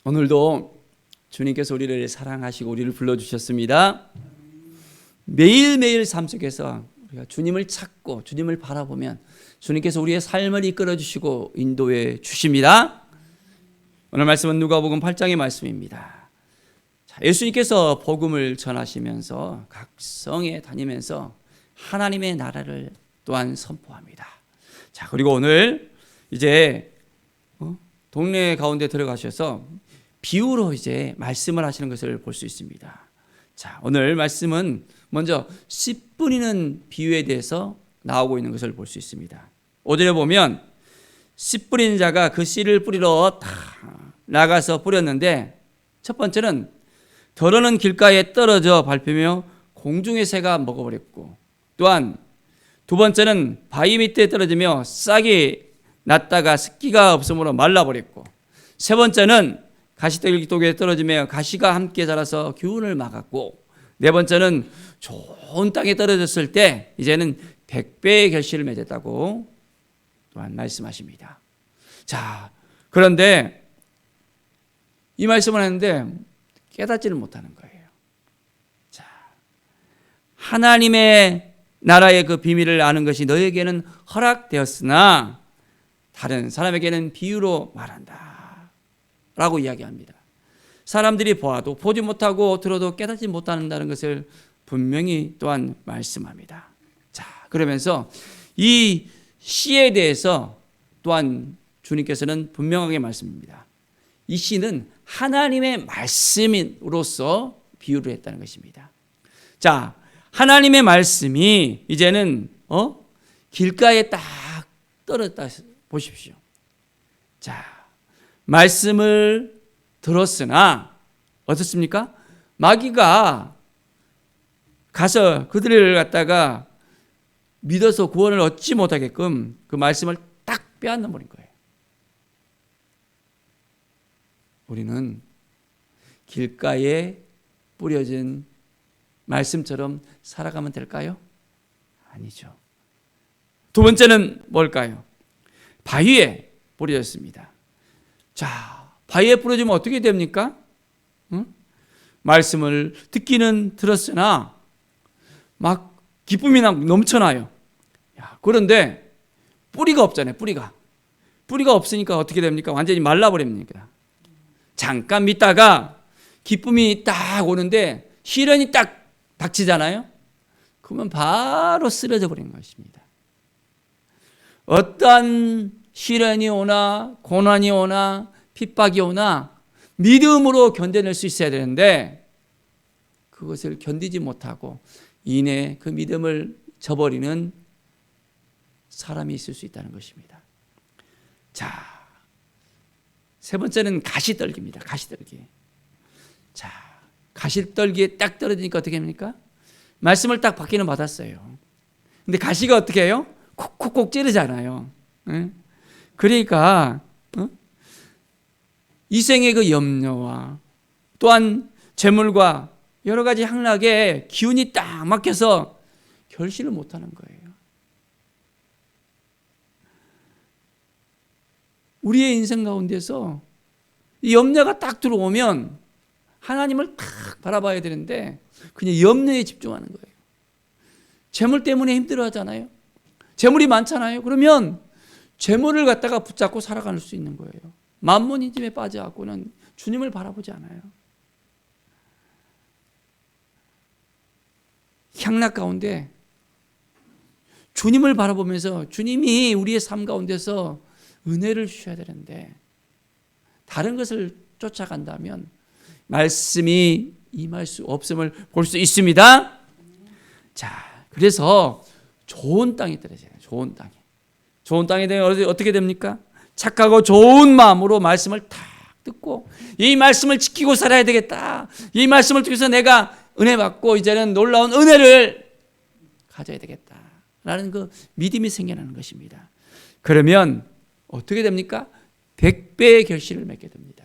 오늘도 주님께서 우리를 사랑하시고 우리를 불러주셨습니다. 매일매일 삶 속에서 우리가 주님을 찾고 주님을 바라보면 주님께서 우리의 삶을 이끌어 주시고 인도해 주십니다. 오늘 말씀은 누가복음 8장의 말씀입니다. 예수님께서 복음을 전하시면서 각 성에 다니면서 하나님의 나라를 또한 선포합니다. 자, 그리고 오늘 이제 동네 가운데 들어가셔서 비유로 이제 말씀을 하시는 것을 볼 수 있습니다. 자, 오늘 말씀은 먼저 씨 뿌리는 비유에 대해서 나오고 있는 것을 볼 수 있습니다. 5절에 보면 씨 뿌리는 자가 그 씨를 뿌리러 다 나가서 뿌렸는데, 첫 번째는 더러는 길가에 떨어져 밟히며 공중의 새가 먹어버렸고, 또한 두 번째는 바위 밑에 떨어지며 싹이 났다가 습기가 없으므로 말라버렸고, 세 번째는 가시떨기독에 떨어지며 가시가 함께 자라서 기운을 막았고, 네 번째는 좋은 땅에 떨어졌을 때 이제는 100배의 결실을 맺었다고 또한 말씀하십니다. 자, 그런데 이 말씀을 하는데 깨닫지를 못하는 거예요. 자, 하나님의 나라의 그 비밀을 아는 것이 너에게는 허락되었으나 다른 사람에게는 비유로 말한다 라고 이야기합니다. 사람들이 보아도 보지 못하고 들어도 깨닫지 못한다는 것을 분명히 또한 말씀합니다. 자, 그러면서 이 씨에 대해서 또한 주님께서는 분명하게 말씀합니다. 이 씨는 하나님의 말씀으로서 비유를 했다는 것입니다. 자, 하나님의 말씀이 이제는 길가에 딱 떨어졌다 보십시오. 자, 말씀을 들었으나 어떻습니까? 마귀가 가서 그들을 갖다가 믿어서 구원을 얻지 못하게끔 그 말씀을 딱 빼앗아 버린 거예요. 우리는 길가에 뿌려진 말씀처럼 살아가면 될까요? 아니죠. 두 번째는 뭘까요? 바위에 뿌려졌습니다. 자, 바위에 뿌려지면 어떻게 됩니까? 말씀을 듣기는 들었으나 막 기쁨이 넘쳐나요. 그런데 뿌리가 없잖아요. 뿌리가 없으니까 어떻게 됩니까? 완전히 말라버립니다. 잠깐 믿다가 기쁨이 딱 오는데 시련이 딱 닥치잖아요. 그러면 바로 쓰러져 버리는 것입니다. 어떠한 시련이 오나 고난이 오나 핍박이 오나 믿음으로 견뎌낼 수 있어야 되는데 그것을 견디지 못하고 이내 그 믿음을 저버리는 사람이 있을 수 있다는 것입니다. 자, 세 번째는 가시떨기입니다. 가시떨기. 자, 가시떨기에 딱 떨어지니까 어떻게 합니까? 말씀을 딱 받기는 받았어요. 근데 가시가 어떻게 해요? 콕콕콕 찌르잖아요. 그러니까 이생의 그 염려와 또한 재물과 여러 가지 향락에 기운이 딱 막혀서 결실을 못하는 거예요. 우리의 인생 가운데서 이 염려가 딱 들어오면 하나님을 딱 바라봐야 되는데 그냥 염려에 집중하는 거예요. 재물 때문에 힘들어하잖아요. 재물이 많잖아요. 그러면 재물을 갖다가 붙잡고 살아갈 수 있는 거예요. 만몬이즘에 빠져갖고는 주님을 바라보지 않아요. 향락 가운데 주님을 바라보면서 주님이 우리의 삶 가운데서 은혜를 주셔야 되는데 다른 것을 쫓아간다면 말씀이 임할 수 없음을 볼 수 있습니다. 자, 그래서 좋은 땅에 떨어져요. 좋은 땅에. 좋은 땅에 되면 어떻게 됩니까? 착하고 좋은 마음으로 말씀을 탁 듣고 이 말씀을 지키고 살아야 되겠다. 이 말씀을 통해서 내가 은혜 받고 이제는 놀라운 은혜를 가져야 되겠다라는 그 믿음이 생겨나는 것입니다. 그러면 어떻게 됩니까? 100배의 결실을 맺게 됩니다.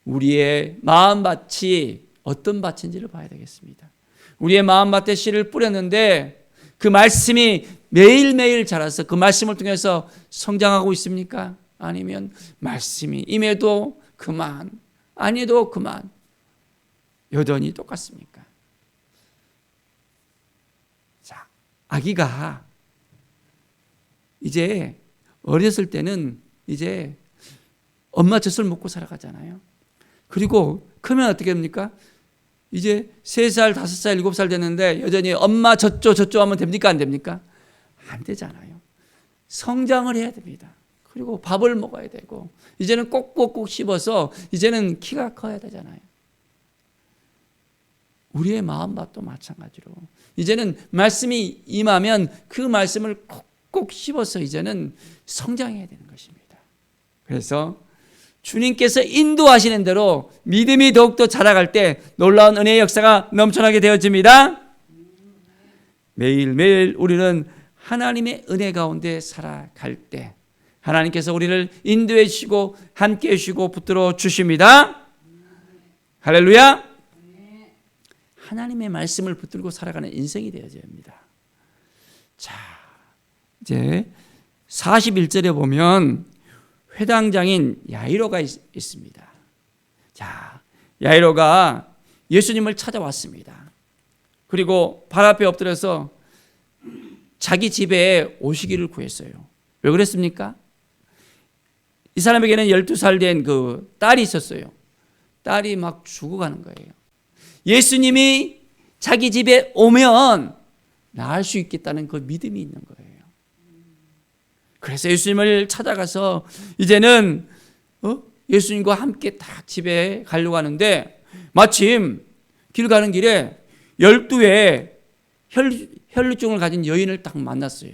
우리의 마음밭이 어떤 밭인지를 봐야 되겠습니다. 우리의 마음밭에 씨를 뿌렸는데 그 말씀이 매일매일 자라서 그 말씀을 통해서 성장하고 있습니까? 아니면 말씀이 임해도 그만, 아니도 그만. 여전히 똑같습니까? 자, 아기가 이제 어렸을 때는 이제 엄마 젖을 먹고 살아가잖아요. 그리고 크면 어떻게 됩니까? 이제 3살, 5살, 7살 됐는데 여전히 엄마 젖줘 하면 됩니까? 안 됩니까? 안 되잖아요. 성장을 해야 됩니다. 그리고 밥을 먹어야 되고 이제는 꼭꼭꼭 씹어서 이제는 키가 커야 되잖아요. 우리의 마음밭도 마찬가지로 이제는 말씀이 임하면 그 말씀을 꼭꼭 씹어서 이제는 성장해야 되는 것입니다. 그래서 주님께서 인도하시는 대로 믿음이 더욱더 자라갈 때 놀라운 은혜의 역사가 넘쳐나게 되어집니다. 매일매일 우리는 하나님의 은혜 가운데 살아갈 때 하나님께서 우리를 인도해 주시고 함께 해 주시고 붙들어 주십니다. 할렐루야. 하나님의 말씀을 붙들고 살아가는 인생이 되어져야 합니다. 자, 이제 41절에 보면 회당장인 야이로가 있습니다. 자, 야이로가 예수님을 찾아왔습니다. 그리고 발 앞에 엎드려서 자기 집에 오시기를 구했어요. 왜 그랬습니까? 이 사람에게는 12살 된 그 딸이 있었어요. 딸이 막 죽어가는 거예요. 예수님이 자기 집에 오면 나을 수 있겠다는 그 믿음이 있는 거예요. 그래서 예수님을 찾아가서 이제는 예수님과 함께 딱 집에 가려고 하는데 마침 길 가는 길에 12의 혈루증을 가진 여인을 딱 만났어요.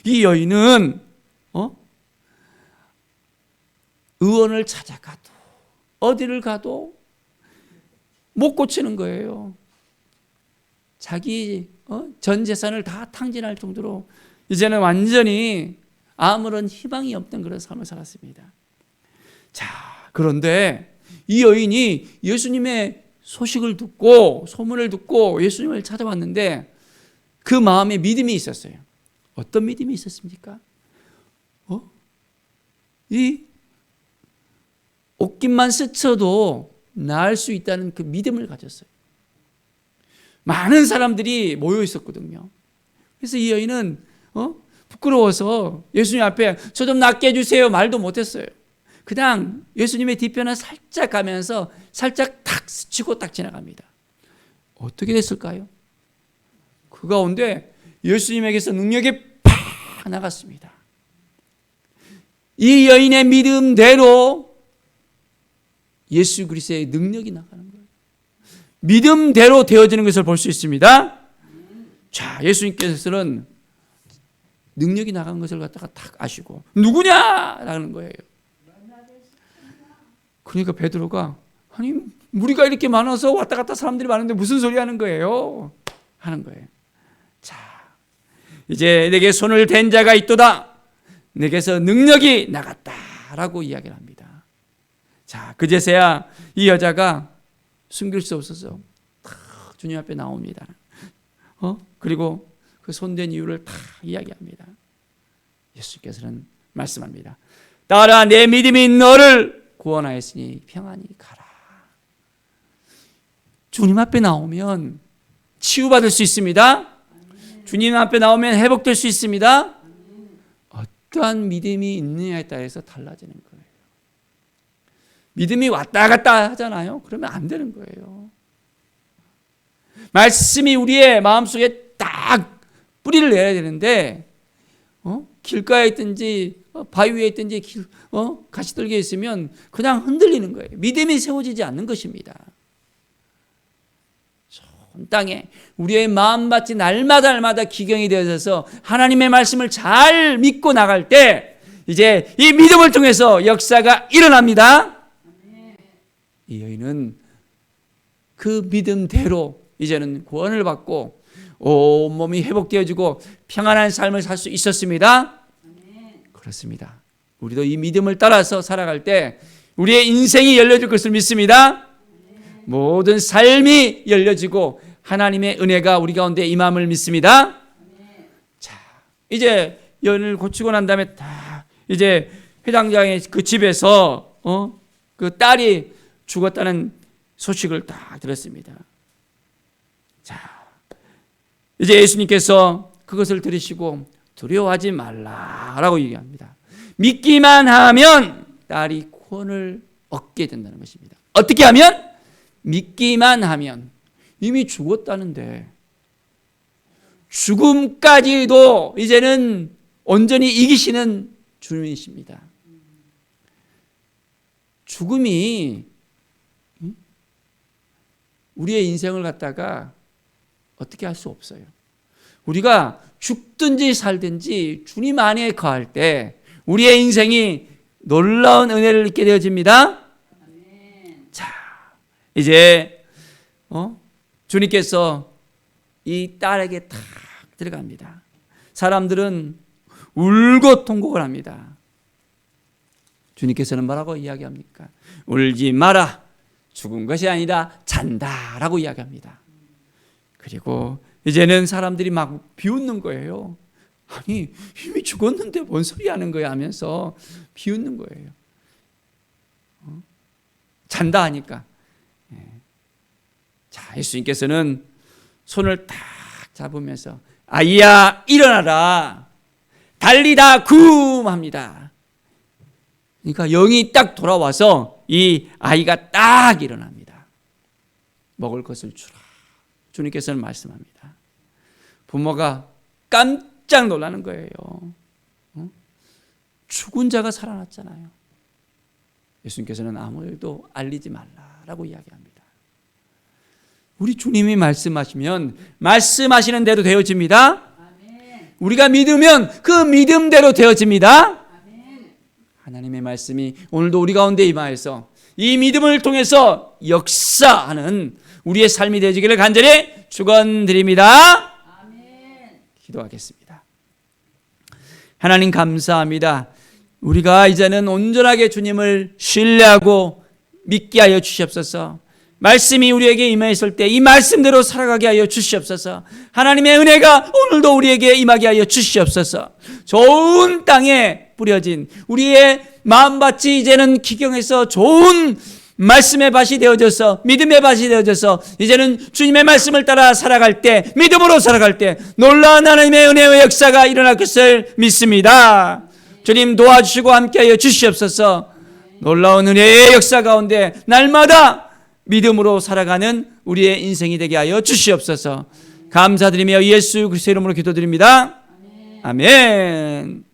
이 여인은 의원을 찾아가도 어디를 가도 못 고치는 거예요. 자기 전 재산을 다 탕진할 정도로 이제는 완전히 아무런 희망이 없던 그런 삶을 살았습니다. 자, 그런데 이 여인이 예수님의 소식을 듣고 소문을 듣고 예수님을 찾아왔는데 그 마음에 믿음이 있었어요. 어떤 믿음이 있었습니까? 이 옷깃만 스쳐도 나을 수 있다는 그 믿음을 가졌어요. 많은 사람들이 모여 있었거든요. 그래서 이 여인은 부끄러워서 예수님 앞에 저 좀 낫게 해주세요 말도 못했어요. 그냥 예수님의 뒤편을 살짝 가면서 살짝 탁 스치고 딱 지나갑니다. 어떻게 됐을까요? 그 가운데 예수님에게서 능력이 팍 나갔습니다. 이 여인의 믿음대로 예수 그리스도의 능력이 나가는 거예요. 믿음대로 되어지는 것을 볼 수 있습니다. 자, 예수님께서는 능력이 나간 것을 갖다가 탁 아시고 누구냐라는 거예요. 그러니까 베드로가 아니 무리가 이렇게 많아서 왔다 갔다 사람들이 많은데 무슨 소리 하는 거예요? 하는 거예요. 자, 이제 내게 손을 댄 자가 있도다. 내게서 능력이 나갔다라고 이야기를 합니다. 자, 그제서야 이 여자가 숨길 수 없어서 주님 앞에 나옵니다. 그리고 그 손댄 이유를 다 이야기합니다. 예수께서는 말씀합니다. 딸아, 내 믿음이 너를 구원하였으니 평안히 가라. 주님 앞에 나오면 치유받을 수 있습니다. 주님 앞에 나오면 회복될 수 있습니다. 어떠한 믿음이 있느냐에 따라서 달라지는 거예요. 믿음이 왔다 갔다 하잖아요. 그러면 안 되는 거예요. 말씀이 우리의 마음속에 딱 뿌리를 내야 되는데 길가에 있든지 바위 위에 있든지 가시떨기에 있으면 그냥 흔들리는 거예요. 믿음이 세워지지 않는 것입니다. 전 땅에 우리의 마음밭이 날마다 기경이 되어져서 하나님의 말씀을 잘 믿고 나갈 때 이제 이 믿음을 통해서 역사가 일어납니다. 이 여인은 그 믿음대로 이제는 구원을 받고 온몸이 회복되어지고 평안한 삶을 살 수 있었습니다. 그렇습니다. 우리도 이 믿음을 따라서 살아갈 때 우리의 인생이 열려질 것을 믿습니다. 모든 삶이 열려지고 하나님의 은혜가 우리 가운데 임함을 믿습니다. 자, 이제 여인을 고치고 난 다음에 다 이제 회당장의 그 집에서 그 딸이 죽었다는 소식을 딱 들었습니다. 자, 이제 예수님께서 그것을 들으시고 두려워하지 말라라고 얘기합니다. 믿기만 하면 딸이 구원을 얻게 된다는 것입니다. 어떻게 하면? 믿기만 하면. 이미 죽었다는데 죽음까지도 이제는 온전히 이기시는 주님이십니다. 죽음이 우리의 인생을 갖다가 어떻게 할 수 없어요. 우리가 죽든지 살든지 주님 안에 거할 때 우리의 인생이 놀라운 은혜를 입게 되어집니다. 자, 이제 주님께서 이 딸에게 탁 들어갑니다. 사람들은 울고 통곡을 합니다. 주님께서는 뭐라고 이야기합니까? 울지 마라. 죽은 것이 아니라 잔다라고 이야기합니다. 그리고 이제는 사람들이 막 비웃는 거예요. 아니, 이미 죽었는데 뭔 소리 하는 거야 하면서 비웃는 거예요. 잔다 하니까. 자, 예수님께서는 손을 딱 잡으면서 아이야 일어나라. 달리다 쿰 합니다. 그러니까 영이 딱 돌아와서 이 아이가 딱 일어납니다. 먹을 것을 주라. 주님께서는 말씀합니다. 부모가 깜짝 놀라는 거예요. 죽은 자가 살아났잖아요. 예수님께서는 아무 일도 알리지 말라라고 이야기합니다. 우리 주님이 말씀하시면 말씀하시는 대로 되어집니다. 우리가 믿으면 그 믿음대로 되어집니다. 하나님의 말씀이 오늘도 우리 가운데 임하여서 이 믿음을 통해서 역사하는 우리의 삶이 되어지기를 간절히 축원드립니다. 기도하겠습니다. 하나님 감사합니다. 우리가 이제는 온전하게 주님을 신뢰하고 믿게 하여 주시옵소서. 말씀이 우리에게 임했을 때 이 말씀대로 살아가게 하여 주시옵소서. 하나님의 은혜가 오늘도 우리에게 임하게 하여 주시옵소서. 좋은 땅에 뿌려진 우리의 마음밭이 이제는 기경에서 좋은 말씀의 밭이 되어져서 믿음의 밭이 되어져서 이제는 주님의 말씀을 따라 살아갈 때 믿음으로 살아갈 때 놀라운 하나님의 은혜의 역사가 일어날 것을 믿습니다. 주님 도와주시고 함께하여 주시옵소서. 놀라운 은혜의 역사 가운데 날마다 믿음으로 살아가는 우리의 인생이 되게 하여 주시옵소서. 감사드리며 예수 그리스도의 이름으로 기도드립니다. 아멘.